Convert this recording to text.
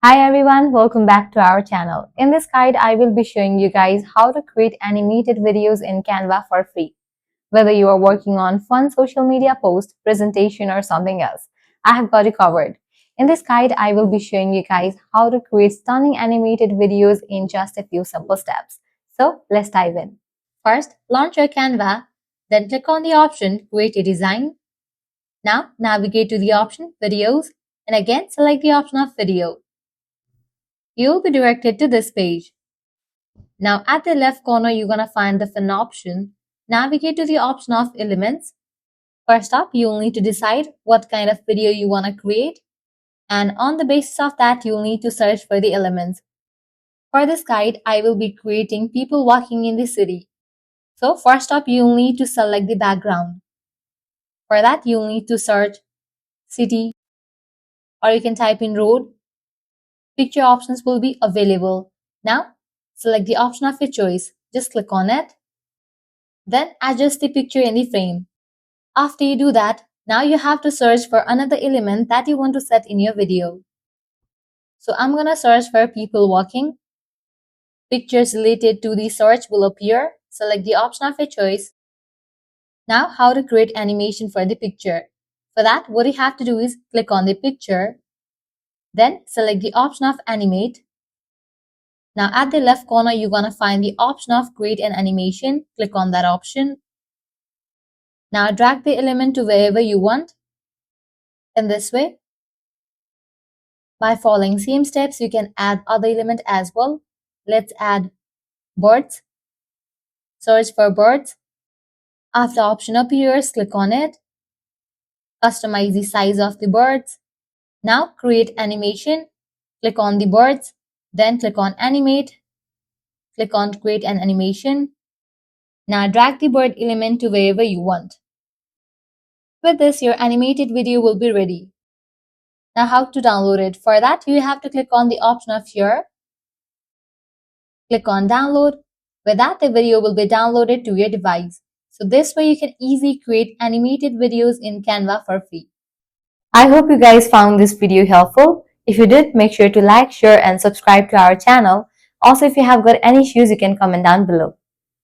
Hi everyone, welcome back to our channel. In this guide, I will be showing you guys how to create animated videos in Canva for free. Whether you are working on fun social media post, presentation or something else, I have got you covered. In this guide, I will be showing you guys how to create stunning animated videos in just a few simple steps. So let's dive in. First, launch your Canva, then click on the option Create a Design. Now navigate to the option Videos and again select the option of Video. You'll be directed to this page. Now at the left corner, you're going to find the Fin option. Navigate to the option of Elements. First up, you'll need to decide what kind of video you want to create. And on the basis of that, you'll need to search for the elements. For this guide, I will be creating people walking in the city. So first up, you'll need to select the background. For that, you'll need to search city or you can type in road. Picture options will be available. Now, select the option of your choice. Just click on it. Then adjust the picture in the frame. After you do that, now you have to search for another element that you want to set in your video. So I'm gonna search for people walking. Pictures related to the search will appear. Select the option of your choice. Now, how to create animation for the picture. For that, what you have to do is click on the picture. Then select the option of animate. Now at the left corner, you're going to find the option of create an animation. Click on that option. Now drag the element to wherever you want. In this way, by following same steps, you can add other element as well. Let's add birds. Search for birds. After option appears, click on it. Customize the size of the birds. Now create animation. Click on the birds. Then click on animate. Click on create an animation. Now drag the bird element to wherever you want. With this, your animated video will be ready. Now how to download it? For that, you have to click on the option of here. Click on download. With that, the video will be downloaded to your device. So this way you can easily create animated videos in Canva for free. I hope you guys found this video helpful. If you did, make sure to like, share and subscribe to our channel. Also, if you have got any issues, you can comment down below.